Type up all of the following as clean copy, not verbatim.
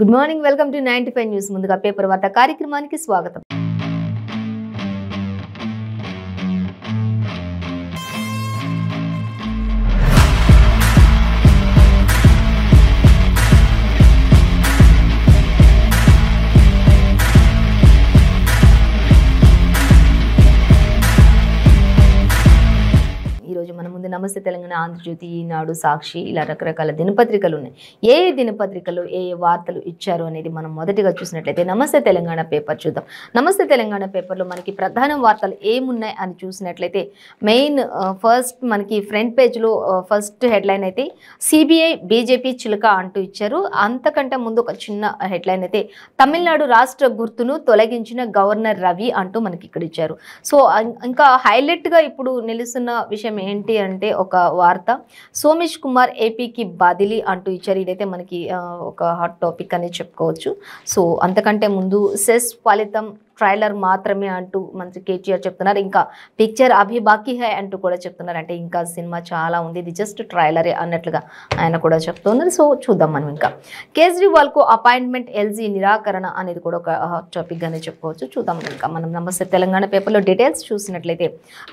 Good morning, welcome to 95 news. ముందుగా paper వార్త కార్యక్రమానికి స్వాగతం. ఈరోజు మన ముందు నమస్తే తెలంగాణ, ఆంధ్రజ్యోతి, ఈనాడు, సాక్షి ఇలా రకరకాల దినపత్రికలు ఉన్నాయి. ఏ దినపత్రికలు ఏ వార్తలు ఇచ్చారు అనేది మనం మొదటిగా చూసినట్లయితే నమస్తే తెలంగాణ పేపర్ చూద్దాం. నమస్తే తెలంగాణ పేపర్లో మనకి ప్రధాన వార్తలు ఏమున్నాయి అని చూసినట్లయితే మెయిన్ ఫస్ట్ మనకి ఫ్రంట్ పేజ్లో ఫస్ట్ హెడ్లైన్ అయితే సిబిఐ బీజేపీ చిలుక అంటూ ఇచ్చారు. అంతకంటే ముందు ఒక చిన్న హెడ్లైన్ అయితే తమిళనాడు రాష్ట్ర గుర్తును తొలగించిన గవర్నర్ రవి అంటూ మనకి ఇక్కడ ఇచ్చారు. సో ఇంకా హైలైట్గా ఇప్పుడు నిలుస్తున్న విషయం ఏంటి అంటే ఒక వార్త, సోమేష్ కుమార్ ఏపీకి బదిలీ అంటూ ఇచ్చారు. ఇదైతే మనకి ఒక హాట్ టాపిక్ అని చెప్పుకోవచ్చు. సో అంతకంటే ముందు సెస్ ఫలితం ట్రైలర్ మాత్రమే అంటూ మంత్రి కేటీఆర్ చెప్తున్నారు. ఇంకా పిక్చర్ అభి బాకీ హై అంటూ కూడా చెప్తున్నారు. అంటే ఇంకా సినిమా చాలా ఉంది, ఇది జస్ట్ ట్రైలరే అన్నట్లుగా ఆయన కూడా చెప్తున్నారు. సో చూద్దాం మనం. ఇంకా కేజ్రీవాల్కు అపాయింట్మెంట్ ఎల్జీ నిరాకరణ అనేది కూడా ఒక హాట్ టాపిక్ గానే చెప్పుకోవచ్చు. చూద్దాం. ఇంకా మనం నమస్తే తెలంగాణ పేపర్లో డీటెయిల్స్ చూసినట్లయితే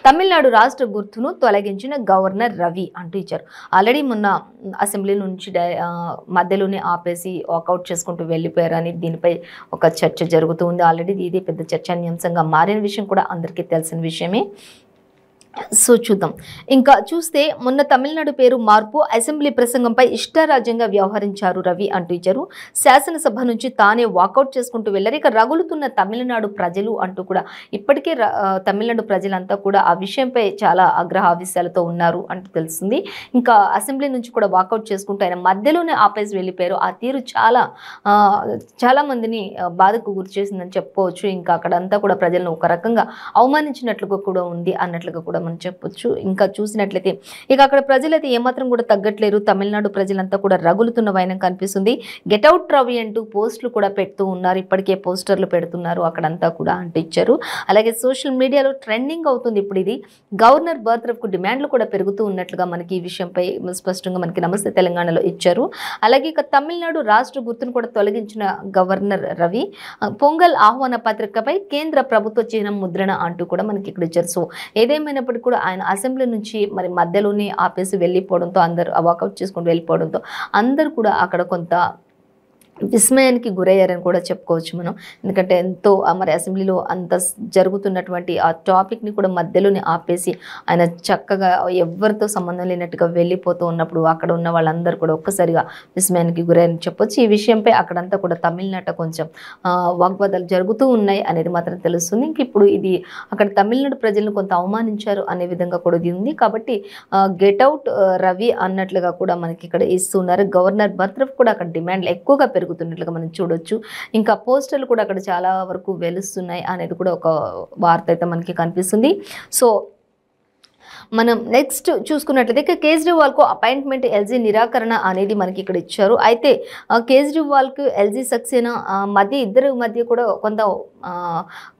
తమిళనాడు రాష్ట్ర గుర్తును తొలగించిన గవర్నర్ రవి అంటూ ఇచ్చారు. ఆల్రెడీ మొన్న అసెంబ్లీ నుంచి మధ్యలోనే ఆపేసి వాకౌట్ చేసుకుంటూ వెళ్ళిపోయారు అని దీనిపై ఒక చర్చ జరుగుతూ ఉంది. ఆల్రెడీ ఇది పెద్ద చర్చనీయాంశంగా మారిన విషయం కూడా అందరికీ తెలిసిన విషయమే. సో చూద్దాం. ఇంకా చూస్తే మొన్న తమిళనాడు పేరు మార్పు అసెంబ్లీ ప్రసంగంపై ఇష్టారాజ్యంగా వ్యవహరించారు రవి అంటూ ఇచ్చారు. శాసనసభ నుంచి తానే వాకౌట్ చేసుకుంటూ వెళ్ళారు. ఇక రగులుతున్న తమిళనాడు ప్రజలు అంటూ కూడా ఇప్పటికే తమిళనాడు ప్రజలంతా కూడా ఆ విషయంపై చాలా ఆగ్రహావేశాలతో ఉన్నారు అంటూ తెలుస్తుంది. ఇంకా అసెంబ్లీ నుంచి కూడా వాకౌట్ చేసుకుంటూ ఆయన మధ్యలోనే ఆపేసి వెళ్ళిపోయారు. ఆ తీరు చాలా మందిని బాధకు గురి చేసిందని చెప్పుకోవచ్చు. ఇంకా అక్కడంతా కూడా ప్రజలను ఒక రకంగా అవమానించినట్లుగా కూడా ఉంది అన్నట్లుగా కూడా మనం చెప్పొచ్చు. ఇంకా చూసినట్లయితే ఇక అక్కడ ప్రజలైతే ఏమాత్రం కూడా తగ్గట్లేరు. తమిళనాడు ప్రజలంతా కూడా రగులుతున్న వైనం కనిపిస్తుంది. గెట్అవుట్ రవి అంటూ పోస్టులు కూడా పెడుతూ ఉన్నారు. ఇప్పటికే పోస్టర్లు పెడుతున్నారు అక్కడంతా కూడా అంటూ ఇచ్చారు. అలాగే సోషల్ మీడియాలో ట్రెండింగ్ అవుతుంది ఇప్పుడు ఇది. గవర్నర్ బర్త్రఫ్కు డిమాండ్లు కూడా పెరుగుతూ ఉన్నట్లుగా మనకి ఈ విషయంపై స్పష్టంగా మనకి నమస్తే తెలంగాణలో ఇచ్చారు. అలాగే ఇక తమిళనాడు రాష్ట్ర గుర్తును కూడా తొలగించిన గవర్నర్ రవి పొంగల్ ఆహ్వాన పత్రికపై కేంద్ర ప్రభుత్వ చిహ్నం ముద్రణ అంటూ కూడా మనకి ఇక్కడ ఇచ్చారు. సో ఏదేమైనప్పటికీ కూడా ఆయన అసెంబ్లీ నుంచి మరి మధ్యలోనే ఆపేసి వెళ్ళిపోవడంతో అందరూ వాకౌట్ చేసుకుంటూ వెళ్ళిపోవడంతో అందరూ కూడా అక్కడ కొంత విస్మయానికి గురయ్యారని కూడా చెప్పుకోవచ్చు మనం. ఎందుకంటే ఎంతో మరి అసెంబ్లీలో అంత జరుగుతున్నటువంటి ఆ టాపిక్ని కూడా మధ్యలోనే ఆపేసి ఆయన చక్కగా ఎవరితో సంబంధం లేనట్టుగా వెళ్ళిపోతూ ఉన్నప్పుడు అక్కడ ఉన్న వాళ్ళందరూ కూడా ఒక్కసారిగా విస్మయానికి గురయ్యారని చెప్పొచ్చు. ఈ విషయంపై అక్కడంతా కూడా తమిళనాట కొంచెం వాగ్వాదాలు జరుగుతూ ఉన్నాయి అనేది మాత్రం తెలుస్తుంది. ఇంక ఇప్పుడు ఇది అక్కడ తమిళనాడు ప్రజలను కొంత అవమానించారు అనే విధంగా కూడా ఇది ఉంది. కాబట్టి గెట్అవుట్ రవి అన్నట్లుగా కూడా మనకి ఇక్కడ ఇస్తున్నారు. గవర్నర్ బర్త్రఫ్ కూడా అక్కడ డిమాండ్లు ఎక్కువగా పెరుగుతున్నట్లుగా మనం చూడొచ్చు. ఇంకా పోస్టర్లు కూడా అక్కడ చాలా వరకు వెలుస్తున్నాయి అనేది కూడా ఒక వార్త అయితే మనకి కనిపిస్తుంది. సో మనం నెక్స్ట్ చూసుకున్నట్లయితే కేజ్రీవాల్కు అపాయింట్మెంట్ ఎల్జీ నిరాకరణ అనేది మనకి ఇక్కడ ఇచ్చారు. అయితే కేజ్రీవాల్కు ఎల్జీ సక్సేనా ఇద్దరి మధ్య కూడా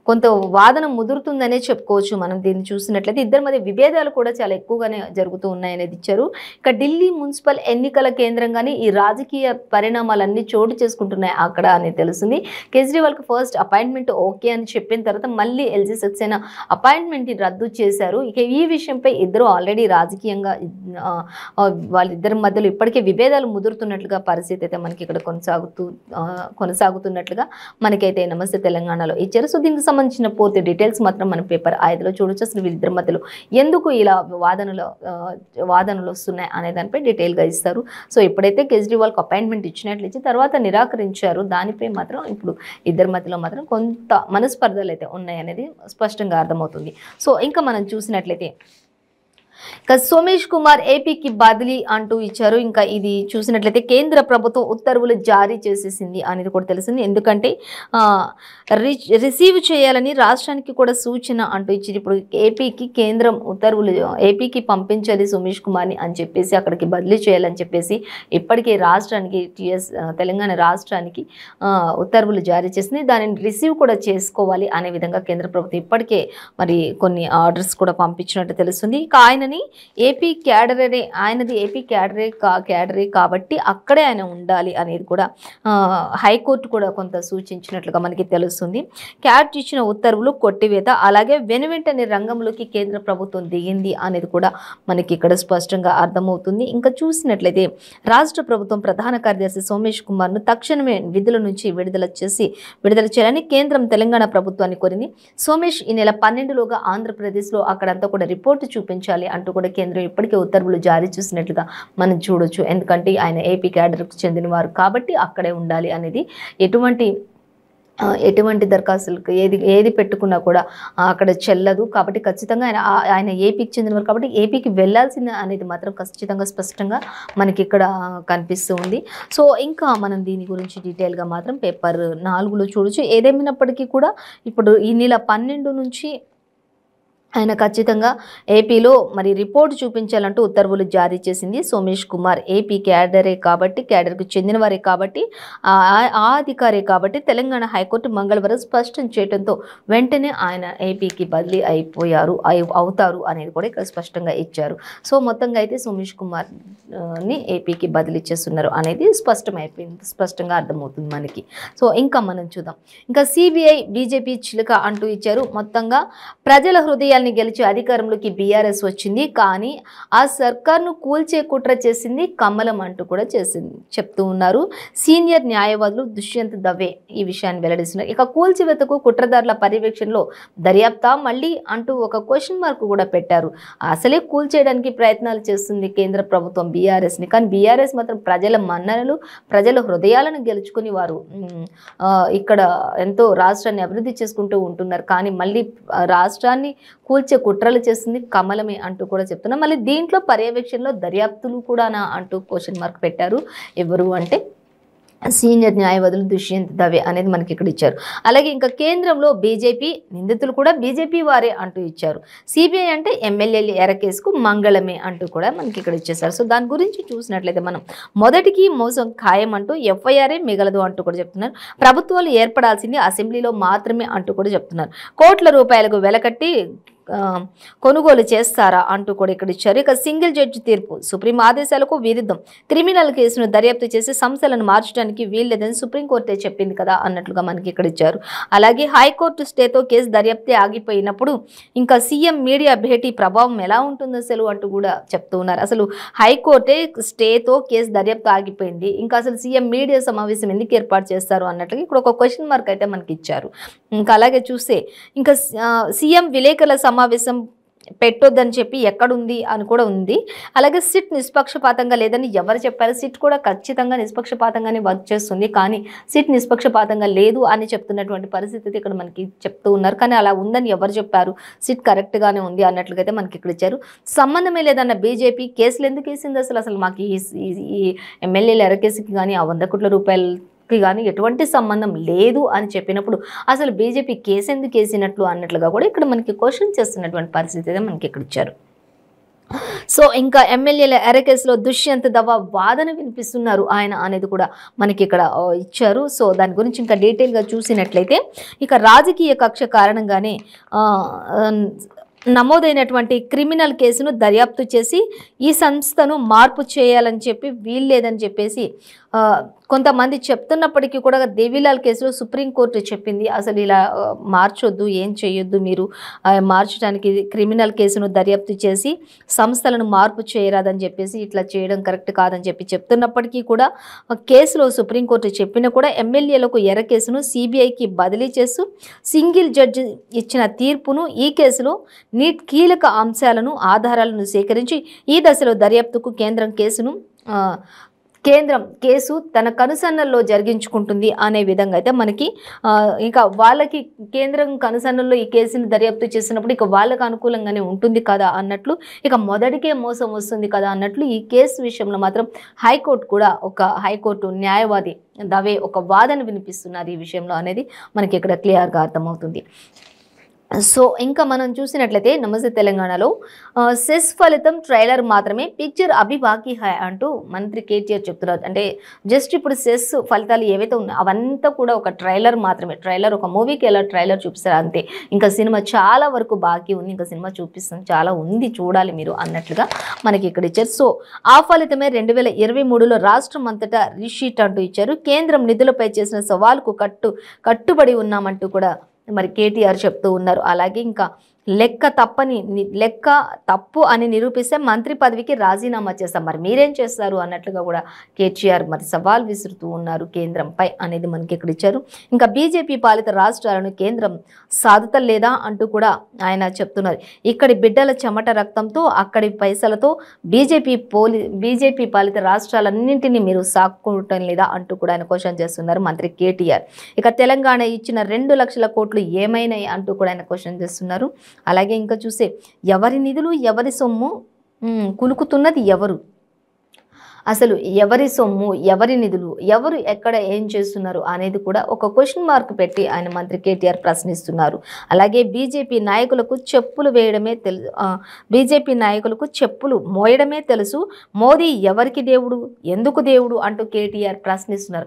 కొంత వాదన ముదురుతుందనే చెప్పుకోవచ్చు. మనం దీన్ని చూసినట్లయితే ఇద్దరి మధ్య విభేదాలు కూడా చాలా ఎక్కువగానే జరుగుతూ ఉన్నాయనేది ఇచ్చారు. ఇక ఢిల్లీ మున్సిపల్ ఎన్నికల కేంద్రంగానే ఈ రాజకీయ పరిణామాలన్నీ చోటు చేసుకుంటున్నాయి అక్కడ అనేది తెలుస్తుంది. కేజ్రీవాల్కి ఫస్ట్ అపాయింట్మెంట్ ఓకే అని చెప్పిన తర్వాత మళ్ళీ ఎల్జీ సక్సేనా అపాయింట్మెంట్ రద్దు చేశారు. ఇక ఈ విషయంపై ఇద్దరు ఆల్రెడీ రాజకీయంగా వాళ్ళిద్దరి మధ్యలో ఇప్పటికే విభేదాలు ముదురుతున్నట్లుగా పరిస్థితి అయితే మనకి ఇక్కడ కొనసాగుతున్నట్లుగా మనకైతే నమస్తే తెలంగాణలో ఇచ్చారు. సో దీనికి సంబంధించిన పూర్తి డీటెయిల్స్ మాత్రం మన పేపర్ 5లో చూడొచ్చు. అసలు వీళ్ళిద్దరి మధ్యలో ఎందుకు ఇలా వాదనలు వస్తున్నాయి అనే దానిపై డీటెయిల్గా ఇస్తారు. సో ఇప్పుడైతే కేజ్రీవాల్కి అపాయింట్మెంట్ ఇచ్చినట్లు ఇచ్చి తర్వాత నిరాకరించారు. దానిపై మాత్రం ఇప్పుడు ఇద్దరి మధ్యలో మాత్రం కొంత మనస్పర్ధలు అయితే ఉన్నాయనేది స్పష్టంగా అర్థమవుతుంది. సో ఇంకా మనం చూసినట్లయితే సోమేష్ కుమార్ ఏపీకి బదిలీ అంటూ ఇచ్చారు. ఇంకా ఇది చూసినట్లయితే కేంద్ర ప్రభుత్వం ఉత్తర్వులు జారీ చేసేసింది అనేది కూడా తెలిసింది. ఎందుకంటే రిసీవ్ చేయాలని రాష్ట్రానికి కూడా సూచన అంటూ ఇచ్చింది. ఇప్పుడు ఏపీకి కేంద్రం ఉత్తర్వులు ఏపీకి పంపించాలి సోమేష్ కుమార్ని అని చెప్పేసి అక్కడికి బదిలీ చేయాలని చెప్పేసి ఇప్పటికే రాష్ట్రానికి తెలంగాణ రాష్ట్రానికి ఉత్తర్వులు జారీ చేసింది. దానిని రిసీవ్ కూడా చేసుకోవాలి అనే విధంగా కేంద్ర ప్రభుత్వం ఇప్పటికే మరి కొన్ని ఆర్డర్స్ కూడా పంపించినట్టు తెలుస్తుంది. ఇక ఆయన ఆయనని ఆయనది ఏపీ క్యాడరే కాబట్టి అక్కడే ఆయన ఉండాలి అనేది కూడా హైకోర్టు కూడా కొంత సూచించినట్లుగా మనకి తెలుస్తుంది. క్యాట్ ఇచ్చిన ఉత్తర్వులు కొట్టివేత, అలాగే వెనువెంటనే రంగంలోకి కేంద్ర ప్రభుత్వం దిగింది అనేది కూడా మనకి ఇక్కడ స్పష్టంగా అర్థమవుతుంది. ఇంకా చూసినట్లయితే రాష్ట్ర ప్రభుత్వం ప్రధాన కార్యదర్శి సోమేష్ కుమార్ను తక్షణమే విధుల నుంచి విడుదల చేయాలని కేంద్రం తెలంగాణ ప్రభుత్వాన్ని కోరింది. సోమేష్ ఈ నెల 12లోగా ఆంధ్రప్రదేశ్లో అక్కడంతా కూడా రిపోర్టు చూపించాలి అంటూ కూడా కేంద్రం ఇప్పటికే ఉత్తర్వులు జారీ చేసినట్లుగా మనం చూడొచ్చు. ఎందుకంటే ఆయన ఏపీ క్యాడర్కు చెందినవారు కాబట్టి అక్కడే ఉండాలి అనేది ఎటువంటి దరఖాస్తులకు ఏది పెట్టుకున్నా కూడా అక్కడ చెల్లదు. కాబట్టి ఖచ్చితంగా ఆయన ఏపీకి చెందినవారు కాబట్టి ఏపీకి వెళ్ళాల్సిందే అనేది మాత్రం ఖచ్చితంగా స్పష్టంగా మనకి ఇక్కడ కనిపిస్తూ ఉంది. సో ఇంకా మనం దీని గురించి డీటెయిల్గా మాత్రం పేపర్ 4లో చూడొచ్చు. ఏదేమైనప్పటికీ కూడా ఇప్పుడు ఈ నెల 12 నుంచి ఆయన ఖచ్చితంగా ఏపీలో మరి రిపోర్టు చూపించాలంటూ ఉత్తర్వులు జారీ చేసింది. సోమేష్ కుమార్ ఏపీ క్యాడర్కు చెందినవారే కాబట్టి ఆ అధికారే కాబట్టి తెలంగాణ హైకోర్టు మంగళవారం స్పష్టం చేయడంతో వెంటనే ఆయన ఏపీకి బదిలీ అవుతారు అనేది కూడా ఇక్కడ స్పష్టంగా ఇచ్చారు. సో మొత్తంగా అయితే సోమేష్ కుమార్ని ఏపీకి బదిలీ చేస్తున్నారు అనేది స్పష్టంగా అర్థమవుతుంది మనకి. సో ఇంకా మనం చూద్దాం. ఇంకా సిబిఐ బీజేపీ చిలుక అంటూ ఇచ్చారు. మొత్తంగా ప్రజల హృదయాల్ని గెలిచి అధికారంలోకి బీఆర్ఎస్ వచ్చింది, కానీ ఆ సర్కార్ను కూల్చే కుట్ర చేసింది కమలం అంటూ కూడా చెప్తూ ఉన్నారు సీనియర్ న్యాయవాదులు దుష్యంత్ దవే ఈ విషయాన్ని వెల్లడిస్తున్నారు. ఇక కూల్చివేతకు కుట్రదారుల పర్యవేక్షణలో దర్యాప్తా మళ్ళీ అంటూ ఒక క్వశ్చన్ మార్క్ కూడా పెట్టారు. అసలే కూల్చేయడానికి ప్రయత్నాలు చేస్తుంది కేంద్ర ప్రభుత్వం బీఆర్ఎస్ని, కానీ బీఆర్ఎస్ మాత్రం ప్రజల మన్ననలు ప్రజల హృదయాలను గెలుచుకుని వారు ఇక్కడ ఎంతో రాష్ట్రాన్ని అభివృద్ధి చేసుకుంటూ ఉంటున్నారు. కానీ మళ్ళీ రాష్ట్రాన్ని కూల్చే కుట్రలు చేస్తుంది కమలమే అంటూ కూడా చెప్తున్నారు. మళ్ళీ దీంట్లో పర్యవేక్షణలో దర్యాప్తులు కూడా అంటూ క్వశ్చన్ మార్క్ పెట్టారు. ఎవరు అంటే సీనియర్ న్యాయవాదులు దుష్యంత్ దవే అనేది మనకి ఇక్కడ ఇచ్చారు. అలాగే ఇంకా కేంద్రంలో బీజేపీ నిందితులు కూడా బీజేపీ వారే అంటూ ఇచ్చారు. సిబిఐ అంటే ఎమ్మెల్యేలు ఎరకేసుకు మంగళమే అంటూ కూడా మనకి ఇక్కడ ఇచ్చేసారు. సో దాని గురించి చూసినట్లయితే మనం మొదటికి మోసం ఖాయం అంటూ ఎఫ్ఐఆర్ఏ మిగలదు అంటూ కూడా చెప్తున్నారు. ప్రభుత్వాలు ఏర్పడాల్సింది అసెంబ్లీలో మాత్రమే అంటూ కూడా చెప్తున్నారు. కోట్ల రూపాయలకు వెలకట్టి కొనుగోలు చేస్తారా అంటూ కూడా ఇక్కడ ఇచ్చారు. ఇక సింగిల్ జడ్జి తీర్పు సుప్రీం ఆదేశాలకు విరుద్ధం, క్రిమినల్ కేసును దర్యాప్తు చేసి సంస్థలను మార్చడానికి వీల్లేదని సుప్రీంకోర్టే చెప్పింది కదా అన్నట్లుగా మనకి ఇక్కడ ఇచ్చారు. అలాగే హైకోర్టు స్టేతో కేసు దర్యాప్తే ఆగిపోయినప్పుడు ఇంకా సీఎం మీడియా భేటీ ప్రభావం ఎలా ఉంటుందో అసలు అంటూ కూడా చెప్తూ ఉన్నారు. అసలు హైకోర్టే స్టేతో కేసు దర్యాప్తు ఆగిపోయింది, ఇంకా అసలు సీఎం మీడియా సమావేశం ఎందుకు ఏర్పాటు చేస్తారు అన్నట్లుగా ఇక్కడ ఒక క్వశ్చన్ మార్క్ అయితే మనకి ఇచ్చారు. ఇంకా అలాగే చూస్తే ఇంకా సీఎం విలేకరుల సమావేశం పెట్టొద్దని చెప్పి ఎక్కడుంది అని కూడా ఉంది. అలాగే సిట్ నిష్పక్షపాతంగా లేదని ఎవరు చెప్పారు? సిట్ కూడా ఖచ్చితంగా నిష్పక్షపాతంగానే వర్క్ చేస్తుంది, కానీ సిట్ నిష్పక్షపాతంగా లేదు అని చెప్తున్నటువంటి పరిస్థితి ఇక్కడ మనకి చెప్తూ ఉన్నారు. కానీ అలా ఉందని ఎవరు చెప్పారు? సిట్ కరెక్ట్గానే ఉంది అన్నట్లుగా అయితే మనకి ఇక్కడ ఇచ్చారు. సంబంధమే లేదన్న బీజేపీ కేసులు ఎందుకు వేసింది? అసలు మాకు ఈ ఎమ్మెల్యేల ఎరకేసుకి కానీ ఆ 100 కోట్ల రూపాయలు కానీ ఎటువంటి సంబంధం లేదు అని చెప్పినప్పుడు అసలు బీజేపీ కేసు ఎందుకు వేసినట్లు అన్నట్లుగా కూడా ఇక్కడ మనకి క్వశ్చన్ చేస్తున్నటువంటి పరిస్థితి అయితే మనకి ఇక్కడ ఇచ్చారు. సో ఇంకా ఎమ్మెల్యేల ఎరకేసులో దుష్యంత్ దవా వాదన వినిపిస్తున్నారు ఆయన అనేది కూడా మనకి ఇక్కడ ఇచ్చారు. సో దాని గురించి ఇంకా డీటెయిల్గా చూసినట్లయితే ఇక రాజకీయ కక్ష కారణంగానే నమోదైనటువంటి క్రిమినల్ కేసును దర్యాప్తు చేసి ఈ సంస్థను మార్పు చేయాలని చెప్పి వీల్లేదని చెప్పేసి కొంతమంది చెప్తున్నప్పటికీ కూడా దేవిలాల్ కేసులో సుప్రీంకోర్టు చెప్పింది అసలు ఇలా మార్చొద్దు, ఏం చేయొద్దు, మీరు మార్చడానికి క్రిమినల్ కేసును దర్యాప్తు చేసి సంస్థలను మార్పు చేయరాదని చెప్పేసి ఇట్లా చేయడం కరెక్ట్ కాదని చెప్పి చెప్తున్నప్పటికీ కూడా కేసులో సుప్రీంకోర్టు చెప్పినా కూడా ఎమ్మెల్యేలకు ఎర్ర కేసును సిబిఐకి బదిలీ చేస్తూ సింగిల్ జడ్జి ఇచ్చిన తీర్పును ఈ కేసులో కీలక అంశాలను ఆధారాలను సేకరించి ఈ దశలో దర్యాప్తుకు కేంద్రం కేసు తన కనుసన్నల్లో జరిగించుకుంటుంది అనే విధంగా అయితే మనకి ఇంకా వాళ్ళకి కేంద్రం కనుసన్నల్లో ఈ కేసుని దర్యాప్తు చేసినప్పుడు ఇక వాళ్ళకు అనుకూలంగానే ఉంటుంది కదా అన్నట్లు, ఇక మొదటికే మోసం వస్తుంది కదా అన్నట్లు ఈ కేసు విషయంలో మాత్రం హైకోర్టు న్యాయవాది దవే ఒక వాదన వినిపిస్తున్నారు ఈ విషయంలో అనేది మనకి ఇక్కడ క్లియర్గా అర్థమవుతుంది. సో ఇంకా మనం చూసినట్లయితే నమస్తే తెలంగాణలో సెస్ ఫలితం ట్రైలర్ మాత్రమే, పిక్చర్ అభి బాకీ హై అంటూ మంత్రి కేటీఆర్ చెప్తున్నారు. అంటే జస్ట్ ఇప్పుడు సెస్ ఫలితాలు ఏవైతే ఉన్నాయో అవంతా కూడా ఒక ట్రైలర్ మాత్రమే. ట్రైలర్ ఒక మూవీకి ఎలా ట్రైలర్ చూపిస్తారు అంతే, ఇంకా సినిమా చాలా వరకు బాకీ ఉంది, ఇంకా సినిమా చూపిస్తాం చాలా ఉంది చూడాలి మీరు అన్నట్లుగా మనకి ఇక్కడ ఇచ్చారు. సో ఆ ఫలితమే 2023లో రాష్ట్రం అంతటా రిషీట్ అంటూ ఇచ్చారు. కేంద్రం నిధులపై చేసిన సవాలుకు కట్టుబడి ఉన్నామంటూ కూడా మరి కేటీఆర్ చెప్తూ ఉన్నారు. అలాగే ఇంకా లెక్క తప్పు అని నిరూపిస్తే మంత్రి పదవికి రాజీనామా చేస్తాం, మరి మీరేం చేస్తారు అన్నట్లుగా కూడా కేటీఆర్ మరి సవాల్ విసురుతూ ఉన్నారు కేంద్రంపై అనేది మనకి ఇక్కడ ఇచ్చారు. ఇంకా బీజేపీ పాలిత రాష్ట్రాలను కేంద్రం సాధతలేదా అంటూ కూడా ఆయన చెప్తున్నారు. ఇక్కడి బిడ్డల చెమట రక్తంతో అక్కడి పైసలతో బీజేపీ పాలిత రాష్ట్రాలన్నింటినీ మీరు సాక్కుంటం లేదా అంటూ కూడా ఆయన క్వశ్చన్ చేస్తున్నారు మంత్రి కేటీఆర్. ఇక తెలంగాణ ఇచ్చిన 2 లక్షల కోట్లు ఏమైనాయి అంటూ కూడా ఆయన క్వశ్చన్ చేస్తున్నారు. అలాగే ఇంకా చూస్తే ఎవరి నిధులు ఎవరి సొమ్ము, కులుకుతున్నది ఎవరు, అసలు ఎవరి సొమ్ము ఎవరి నిధులు ఎవరు ఎక్కడ ఏం చేస్తున్నారు అనేది కూడా ఒక క్వశ్చన్ మార్క్ పెట్టి ఆయన మంత్రి కేటీఆర్ ప్రశ్నిస్తున్నారు. అలాగే బీజేపీ నాయకులకు చెప్పులు మోయడమే తెలుసు, మోదీ ఎవరికి దేవుడు ఎందుకు దేవుడు అంటూ కేటీఆర్ ప్రశ్నిస్తున్నారు.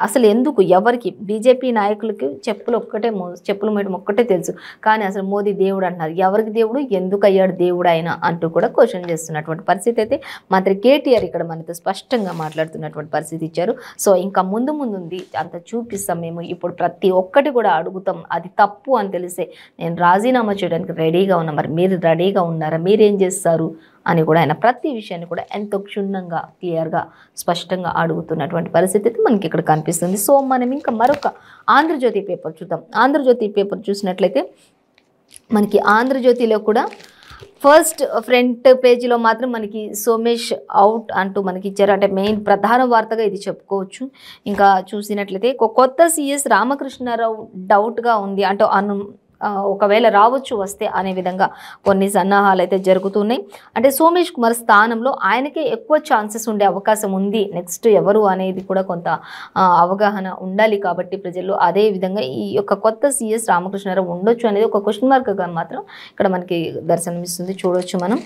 అసలు ఎందుకు ఎవరికి, బీజేపీ నాయకులకి చెప్పులు మోయడం ఒక్కటే తెలుసు, కానీ అసలు మోదీ దేవుడు అంటున్నారు, ఎవరికి దేవుడు ఎందుకు అయ్యాడు దేవుడు ఆయన అంటూ కూడా క్వశ్చన్ చేస్తున్నటువంటి పరిస్థితి అయితే మంత్రి కేటీఆర్ ఇక్కడ మనతో స్పష్టంగా మాట్లాడుతున్నటువంటి పరిస్థితి ఇచ్చారు. సో ఇంకా ముందు ఉంది, అంత చూపిస్తాం మేము, ఇప్పుడు ప్రతి ఒక్కటి కూడా అడుగుతాం, అది తప్పు అని తెలిసే నేను రాజీనామా చేయడానికి రెడీగా ఉన్నా, మరి మీరు రెడీగా ఉన్నారా, మీరేం చేస్తారు అని కూడా ఆయన ప్రతి విషయాన్ని కూడా ఎంతో క్షుణ్ణంగా క్లియర్గా స్పష్టంగా అడుగుతున్నటువంటి పరిస్థితి అయితే మనకి ఇక్కడ కనిపిస్తుంది. సో మనం ఇంకా మరొక ఆంధ్రజ్యోతి పేపర్ చూద్దాం. ఆంధ్రజ్యోతి పేపర్ చూసినట్లయితే మనకి ఆంధ్రజ్యోతిలో కూడా ఫస్ట్ ఫ్రంట్ పేజీలో మాత్రం మనకి సోమేష్ అవుట్ అంటూ మనకి ఇచ్చారు. అంటే మెయిన్ ప్రధాన వార్తగా ఇది చెప్పుకోవచ్చు. ఇంకా చూసినట్లయితే కొత్త సీఎస్ రామకృష్ణారావు డౌట్గా ఉంది అంటూ ఒకవేళ రావచ్చు వస్తే అనే విధంగా కొన్ని సన్నాహాలు అయితే జరుగుతున్నాయి. అంటే సోమేష్ కుమార్ స్థానంలో ఆయనకే ఎక్కువ ఛాన్సెస్ ఉండే అవకాశం ఉంది, నెక్స్ట్ ఎవరు అనేది కూడా కొంత అవగాహన ఉండాలి కాబట్టి ప్రజల్లో. అదే విధంగా ఈ యొక్క కొత్త సీఎస్ రామకృష్ణారావు ఉండొచ్చు అనేది ఒక క్వశ్చన్ మార్క్గా మాత్రం ఇక్కడ మనకి దర్శనమిస్తుంది, చూడొచ్చు మనం.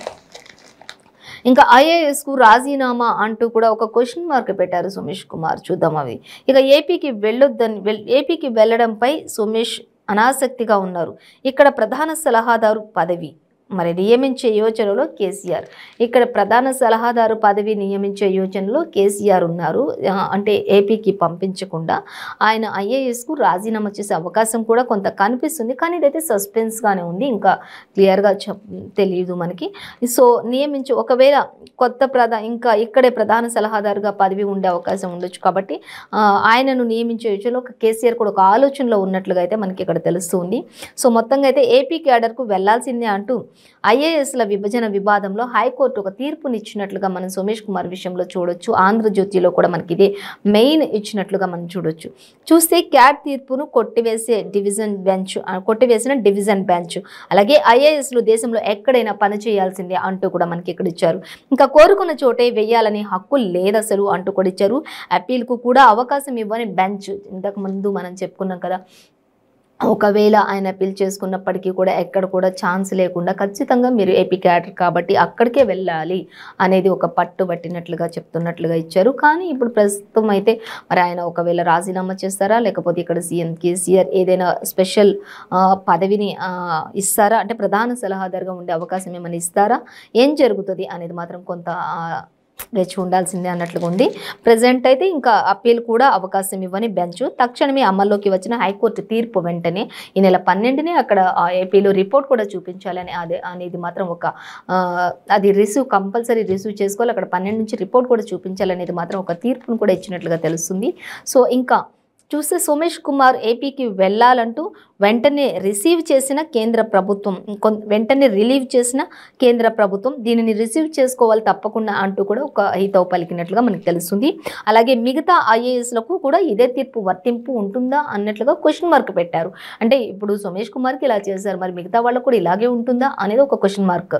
ఇంకా ఐఏఎస్కు రాజీనామా అంటూ కూడా ఒక క్వశ్చన్ మార్క్ పెట్టారు సోమేష్ కుమార్, చూద్దాం అవి. ఇక ఏపీకి వెళ్ళడంపై సోమేష్ అనాసక్తిగా ఉన్నారు. ఇక్కడ ప్రధాన సలహాదారు పదవి మరి నియమించే యోచనలో కేసీఆర్, ఇక్కడ ప్రధాన సలహాదారు పదవి నియమించే యోచనలో కేసీఆర్ ఉన్నారు. అంటే ఏపీకి పంపించకుండా ఆయన ఐఏఎస్కు రాజీనామా చేసే అవకాశం కూడా కొంత కనిపిస్తుంది, కానీ ఇదైతే సస్పెన్స్గానే ఉంది, ఇంకా క్లియర్గా తెలియదు మనకి. సో నియమించి ఒకవేళ ఇంకా ఇక్కడే ప్రధాన సలహాదారుగా పదవి ఉండే అవకాశం ఉండొచ్చు, కాబట్టి ఆయనను నియమించే యోచనలో కేసీఆర్ కూడా ఒక ఆలోచనలో ఉన్నట్లుగా అయితే మనకి ఇక్కడ తెలుస్తుంది. సో మొత్తంగా అయితే ఏపీ క్యాడర్కు వెళ్లాల్సిందే అంటూ ఐఏఎస్ల విభజన వివాదంలో హైకోర్టు ఒక తీర్పునిచ్చినట్లుగా మనం సోమేష్ కుమార్ విషయంలో చూడొచ్చు. ఆంధ్రజ్యోతిలో కూడా మనకి ఇదే మెయిన్ ఇచ్చినట్లుగా మనం చూస్తే క్యాట్ తీర్పును కొట్టివేసిన డివిజన్ బెంచ్, అలాగే ఐఏఎస్లు దేశంలో ఎక్కడైనా పని చేయాల్సిందే అంటూ కూడా మనకి ఇక్కడ ఇచ్చారు. ఇంకా కోరుకున్న చోటే వెయ్యాలని హక్కు లేదసలు అంటూ కూడా ఇచ్చారు. అప్పీల్కు కూడా అవకాశం ఇవ్వని బెంచ్. ఇంతకు ముందు మనం చెప్పుకున్నాం కదా, ఒకవేళ ఆయన అప్పీల్ చేసుకున్నప్పటికీ కూడా ఎక్కడ కూడా ఛాన్స్ లేకుండా ఖచ్చితంగా మీరు ఏపీ క్యాడర్ కాబట్టి అక్కడికే వెళ్ళాలి అనేది ఒక పట్టుబట్టినట్లుగా చెప్తున్నట్లుగా ఇచ్చారు. కానీ ఇప్పుడు ప్రస్తుతం అయితే మరి ఆయన ఒకవేళ రాజీనామా చేస్తారా, లేకపోతే ఇక్కడ సీఎం కేసీఆర్ ఏదైనా స్పెషల్ పదవిని ఇస్తారా, అంటే ప్రధాన సలహాదారుగా ఉండే అవకాశం ఏమైనా ఇస్తారా, ఏం జరుగుతుంది అనేది మాత్రం కొంత వేచి ఉండాల్సిందే అన్నట్లుగా ఉంది. ప్రజెంట్ అయితే ఇంకా అప్పీల్ కూడా అవకాశం ఇవ్వని బెంచ్. తక్షణమే అమల్లోకి వచ్చిన హైకోర్టు తీర్పు వెంటనే ఈ నెల 12నే అక్కడ ఏపీలో రిపోర్ట్ కూడా చూపించాలని అనేది మాత్రం అది కంపల్సరీ రిసీవ్ చేసుకోవాలి. అక్కడ 12 నుంచి రిపోర్ట్ కూడా చూపించాలనేది మాత్రం ఒక తీర్పును కూడా ఇచ్చినట్లుగా తెలుస్తుంది. సో ఇంకా చూస్తే సోమేష్ కుమార్ ఏపీకి వెళ్ళాలంటూ వెంటనే రిలీవ్ చేసిన కేంద్ర ప్రభుత్వం దీనిని రిసీవ్ చేసుకోవాలి తప్పకుండా అంటూ కూడా ఒక హితవు పలికినట్లుగా మనకు తెలుస్తుంది. అలాగే మిగతా ఐఏఎస్లకు కూడా ఇదే తీర్పు వర్తింపు ఉంటుందా అన్నట్లుగా క్వశ్చన్ మార్క్ పెట్టారు. అంటే ఇప్పుడు సోమేష్ కుమార్కి ఇలా చేశారు, మరి మిగతా వాళ్ళకు కూడా ఇలాగే ఉంటుందా అనేది ఒక క్వశ్చన్ మార్క్.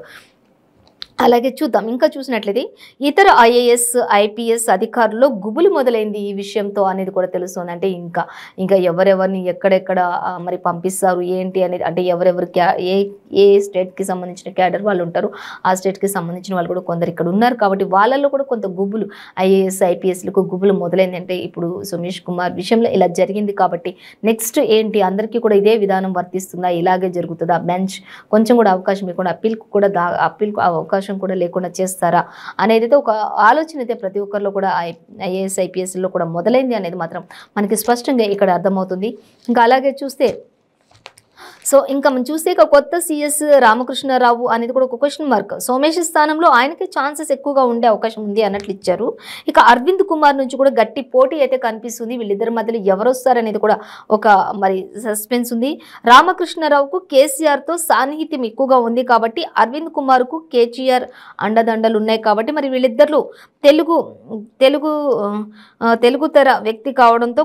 అలాగే చూద్దాం ఇంకా చూసినట్లయితే ఇతర ఐఏఎస్ ఐపీఎస్ అధికారుల్లో గుబులు మొదలైంది ఈ విషయంతో అనేది కూడా తెలుస్తుంది. అంటే ఇంకా ఎవరెవరిని ఎక్కడెక్కడ మరి పంపిస్తారు ఏంటి అనేది, అంటే ఎవరెవరు ఏ స్టేట్కి సంబంధించిన క్యాడర్ వాళ్ళు ఉంటారు, ఆ స్టేట్కి సంబంధించిన వాళ్ళు కూడా కొందరు ఇక్కడ ఉన్నారు కాబట్టి వాళ్ళల్లో కూడా కొంత గుబులు ఐఏఎస్ ఐపీఎస్లకు గుబులు మొదలైంది. అంటే ఇప్పుడు సోమేష్ కుమార్ విషయంలో ఇలా జరిగింది కాబట్టి నెక్స్ట్ ఏంటి, అందరికీ కూడా ఇదే విధానం వర్తిస్తుందా, ఇలాగే జరుగుతుందా, బెంచ్ కొంచెం కూడా అవకాశం ఇవ్వకుండా అప్పీల్కు అవకాశం కూడా లేకుండా చేస్తారా అనేది అయితే ఒక ఆలోచన అయితే ప్రతి ఒక్కరిలో కూడా ఐఏఎస్ ఐపీఎస్లో కూడా మొదలైంది అనేది మాత్రం మనకి స్పష్టంగా ఇక్కడ అర్థమవుతుంది. ఇంకా అలాగే చూస్తే ఇంకా మనం చూస్తే ఇక కొత్త సిఎస్ రామకృష్ణారావు అనేది కూడా ఒక క్వశ్చన్ మార్క్. సోమేష్ స్థానంలో ఆయనకి ఛాన్సెస్ ఎక్కువగా ఉండే అవకాశం ఉంది అన్నట్లు ఇచ్చారు. ఇక అరవింద్ కుమార్ నుంచి కూడా గట్టి పోటీ అయితే కనిపిస్తుంది. వీళ్ళిద్దరి మధ్యలో ఎవరు వస్తారనేది కూడా ఒక మరి సస్పెన్స్ ఉంది. రామకృష్ణారావుకు కేసీఆర్తో సాన్నిహిత్యం ఎక్కువగా ఉంది కాబట్టి అరవింద్ కుమార్కు కేసీఆర్ అండదండలు ఉన్నాయి కాబట్టి మరి వీళ్ళిద్దరు తెలుగు తెర వ్యక్తి కావడంతో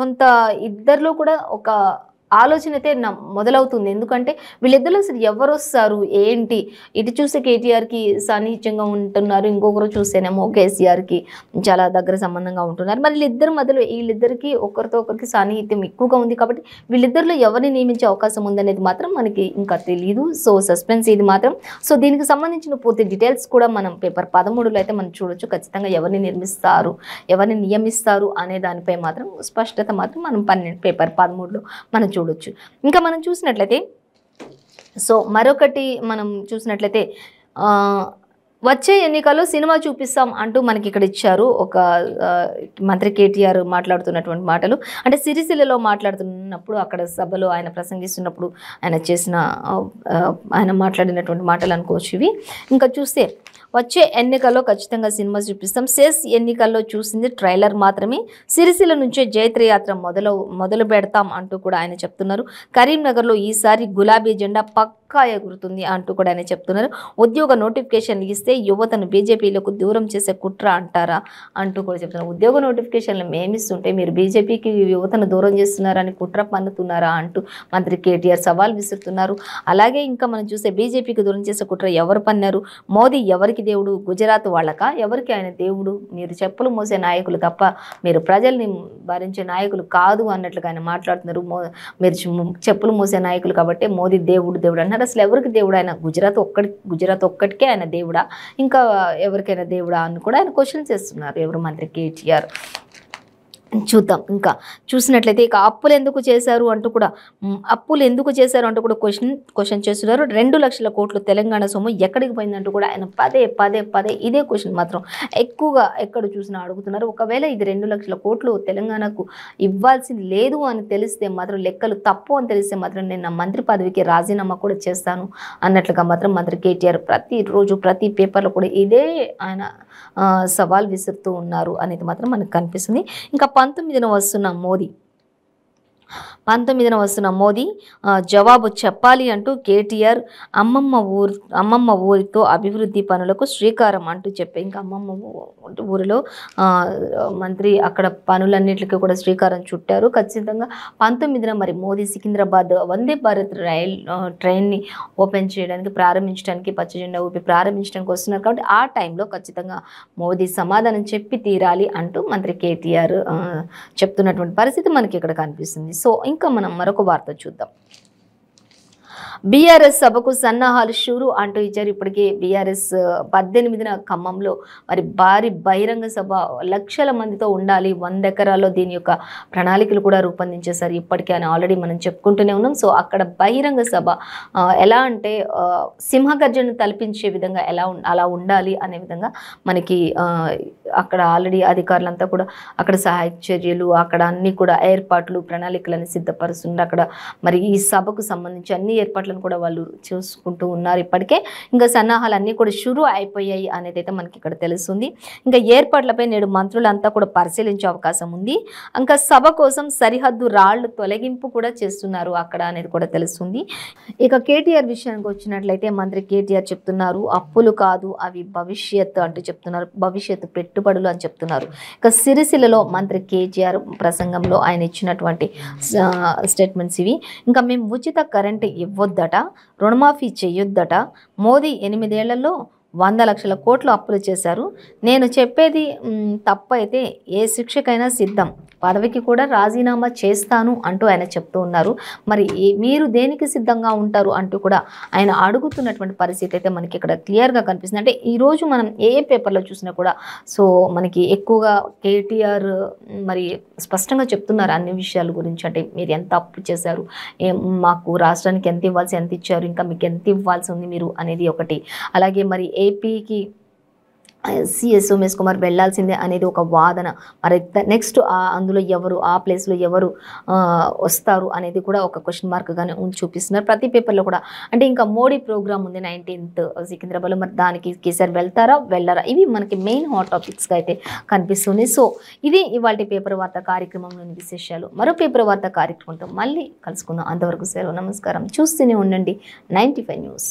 కొంత ఇద్దరిలో కూడా ఒక ఆలోచన అయితే మొదలవుతుంది. ఎందుకంటే వీళ్ళిద్దరు అసలు ఎవరు వస్తారు ఏంటి, ఇటు చూస్తే కేటీఆర్కి సాన్నిహిత్యంగా ఉంటున్నారు, ఇంకొకరు చూస్తేనేమో కేసీఆర్కి చాలా దగ్గర సంబంధంగా ఉంటున్నారు. మరి వీళ్ళిద్దరి మధ్యలో వీళ్ళిద్దరికి ఒకరితో ఒకరికి సాన్నిహిత్యం ఎక్కువగా ఉంది కాబట్టి వీళ్ళిద్దరిలో ఎవరిని నియమించే అవకాశం ఉందనేది మాత్రం మనకి ఇంకా తెలియదు. సస్పెన్స్ ఇది మాత్రం. దీనికి సంబంధించిన పూర్తి డీటెయిల్స్ కూడా మనం పేపర్ 13లో అయితే మనం చూడొచ్చు. ఖచ్చితంగా ఎవరిని నియమిస్తారు అనే దానిపై మాత్రం స్పష్టత మాత్రం మనం పేపర్ 13లో మనం చూడొచ్చు. ఇంకా మనం చూసినట్లయితే మరొకటి మనం చూసినట్లయితే వచ్చే ఎన్నికల్లో సినిమా చూపిస్తాం అంటూ మనకి ఇక్కడ ఇచ్చారు. ఒక మంత్రి కేటీఆర్ మాట్లాడుతున్నటువంటి మాటలు, అంటే సిరిసిల్లలో మాట్లాడుతున్నప్పుడు అక్కడ సభలో ఆయన ప్రసంగిస్తున్నప్పుడు ఆయన మాట్లాడినటువంటి మాటలు అనుకోవచ్చు ఇవి. ఇంకా చూస్తే వచ్చే ఎన్నికల్లో ఖచ్చితంగా సినిమా చూపిస్తాం. ఎన్నికల్లో చూసింది ట్రైలర్ మాత్రమే. సిరిసిల్ల నుంచే జైత్రయాత్ర మొదలు పెడతాం అంటూ కూడా ఆయన చెప్తున్నారు. కరీంనగర్లో ఈసారి గులాబీ జెండా పక్కా ఎగురుతుంది అంటూ కూడా ఆయన చెప్తున్నారు. ఉద్యోగ నోటిఫికేషన్లు ఇస్తే యువతను బీజేపీలకు దూరం చేసే కుట్ర అంటారా అంటూ కూడా చెప్తున్నారు. ఉద్యోగ నోటిఫికేషన్లు మేమిస్తుంటే మీరు బీజేపీకి యువతను దూరం చేస్తున్నారని కుట్ర పన్నుతున్నారా అంటూ మంత్రి కేటీఆర్ సవాల్ విసురుతున్నారు. అలాగే ఇంకా మనం చూస్తే బీజేపీకి దూరం చేసే కుట్ర ఎవరు పన్నారు, మోదీ ఎవరికి దేవుడు, గుజరాత్ వాళ్ళక, ఎవరికి ఆయన దేవుడు, మీరు చెప్పులు మోసే నాయకులు తప్ప మీరు ప్రజల్ని భరించే నాయకులు కాదు అన్నట్లుగా ఆయన మాట్లాడుతున్నారు. మీరు చెప్పులు మోసే నాయకులు కాబట్టి మోదీ దేవుడు అన్నారు. అసలు ఎవరికి దేవుడు, ఆయన గుజరాత్ ఒక్కటికే ఆయన దేవుడా, ఇంకా ఎవరికైనా దేవుడా అని కూడా ఆయన క్వశ్చన్ చేస్తున్నారు ఎవరు, మంత్రి కేటీఆర్. చూద్దాం ఇంకా చూసినట్లయితే ఇక అప్పులు ఎందుకు చేశారు అంటూ కూడా క్వశ్చన్ చేస్తున్నారు. 2 లక్షల కోట్లు తెలంగాణ సొమ్ము ఎక్కడికి పోయిందంటూ కూడా ఆయన పదే ఇదే క్వశ్చన్ మాత్రం ఎక్కువగా ఎక్కడ చూసినా అడుగుతున్నారు. ఒకవేళ ఇది 2 లక్షల కోట్లు తెలంగాణకు ఇవ్వాల్సింది లేదు అని తెలిస్తే మాత్రం, లెక్కలు తప్పు అని తెలిస్తే మాత్రం నేను నా మంత్రి పదవికి రాజీనామా కూడా చేస్తాను అన్నట్లుగా మాత్రం మంత్రి కేటీఆర్ ప్రతిరోజు ప్రతి పేపర్లో కూడా ఇదే ఆయన సవాల్ విసురుతూ ఉన్నారు అనేది మాత్రం మనకు కనిపిస్తుంది. ఇంకా 19న వస్తున్న మోదీ జవాబు చెప్పాలి అంటూ కేటీఆర్ అమ్మమ్మ ఊరితో అభివృద్ధి పనులకు శ్రీకారం అంటూ చెప్పే, ఇంకా అమ్మమ్మ ఊరిలో మంత్రి అక్కడ పనులన్నింటికి కూడా శ్రీకారం చుట్టారు. ఖచ్చితంగా 19న మరి మోదీ సికింద్రాబాద్ వందే భారత్ ట్రైన్ని ప్రారంభించడానికి పచ్చ జెండా ఊపి ప్రారంభించడానికి వస్తున్నారు కాబట్టి ఆ టైంలో ఖచ్చితంగా మోదీ సమాధానం చెప్పి తీరాలి అంటూ మంత్రి కేటీఆర్ చెప్తున్నటువంటి పరిస్థితి మనకి ఇక్కడ కనిపిస్తుంది. ఇంకా మనం మరొక వార్త చూద్దాం. బీఆర్ఎస్ సభకు సన్నాహాలు షురు అంటూ ఇచ్చారు. ఇప్పటికే బీఆర్ఎస్ 18న ఖమ్మంలో మరి భారీ బహిరంగ సభ లక్షల మందితో ఉండాలి, 100 ఎకరాల్లో దీని యొక్క ప్రణాళికలు కూడా రూపొందించేశారు. ఇప్పటికే అని ఆల్రెడీ మనం చెప్పుకుంటూనే ఉన్నాం. అక్కడ బహిరంగ సభ ఎలా అంటే సింహగర్జన తలపించే విధంగా అలా ఉండాలి అనే విధంగా మనకి అక్కడ ఆల్రెడీ అధికారులంతా కూడా అక్కడ సహాయక చర్యలు, అక్కడ అన్ని కూడా ఏర్పాట్లు ప్రణాళికలను సిద్ధపరుస్తున్నారు. అక్కడ మరి ఈ సభకు సంబంధించి అన్ని ఏర్పాట్లను కూడా వాళ్ళు చూసుకుంటూ ఉన్నారు. ఇప్పటికే ఇంకా సన్నాహాలన్నీ కూడా షురు అయిపోయాయి అనేది అయితే మనకి ఇక్కడ తెలుస్తుంది. ఇంకా ఏర్పాట్లపై నేడు మంత్రులంతా కూడా పరిశీలించే అవకాశం ఉంది. ఇంకా సభ కోసం సరిహద్దు రాళ్లు తొలగింపు కూడా చేస్తున్నారు అక్కడ అనేది కూడా తెలుస్తుంది. ఇక కేటీఆర్ విషయానికి వచ్చినట్లయితే మంత్రి కేటీఆర్ చెప్తున్నారు, అప్పులు కాదు అవి భవిష్యత్తు అంటూ చెప్తున్నారు, భవిష్యత్తు పెట్టుబడులు అని చెప్తున్నారు. ఇక సిరిసిల్లలో మంత్రి కేటీఆర్ ప్రసంగంలో ఆయన ఇచ్చినటువంటి స్టేట్మెంట్స్ ఇవి. ఇంకా మేము ఉచిత కరెంటు ఇవ్వొద్దట, రుణమాఫీ చేయొద్దట, మోదీ 8 ఏళ్లలో 100 లక్షల కోట్లు అప్పులు చేశారు. నేను చెప్పేది తప్పు అయితే ఏ శిక్షకైనా సిద్ధం, పదవికి కూడా రాజీనామా చేస్తాను అంటూ ఆయన చెప్తూ ఉన్నారు. మరి మీరు దేనికి సిద్ధంగా ఉంటారు అంటూ కూడా ఆయన అడుగుతున్నటువంటి పరిస్థితి అయితే మనకి ఇక్కడ క్లియర్గా కనిపిస్తుంది. అంటే ఈరోజు మనం ఏ పేపర్లో చూసినా కూడా సో మనకి ఎక్కువగా కేటీఆర్ మరి స్పష్టంగా చెప్తున్నారు అన్ని విషయాల గురించి. అంటే మీరు ఎంత అప్పు చేశారు, మాకు రాష్ట్రానికి ఎంత ఇవ్వాల్సి ఎంత ఇచ్చారు, ఇంకా మీకు ఎంత ఇవ్వాల్సి ఉంది మీరు అనేది ఒకటి. అలాగే మరి ఏపీకి సిఎస్ ఉమేష్ కుమార్ వెళ్లాల్సిందే అనేది ఒక వాదన. మరి నెక్స్ట్ అందులో ఎవరు, ఆ ప్లేస్లో ఎవరు వస్తారు అనేది కూడా ఒక క్వశ్చన్ మార్క్గానే చూపిస్తున్నారు ప్రతి పేపర్లో కూడా. అంటే ఇంకా మోడీ ప్రోగ్రామ్ ఉంది 19th సికింద్రాబాద్లో, మరి దానికి కేసీఆర్ వెళ్తారా వెళ్ళరా, ఇవి మనకి మెయిన్ హాట్ టాపిక్స్గా అయితే కనిపిస్తుంది. సో ఇది ఇవాళ పేపర్ వార్త కార్యక్రమంలోని విశేషాలు. మరో పేపర్ వార్త కార్యక్రమంతో మళ్ళీ కలుసుకుందాం. అంతవరకు సెలవు, నమస్కారం. చూస్తూనే ఉండండి 95 న్యూస్.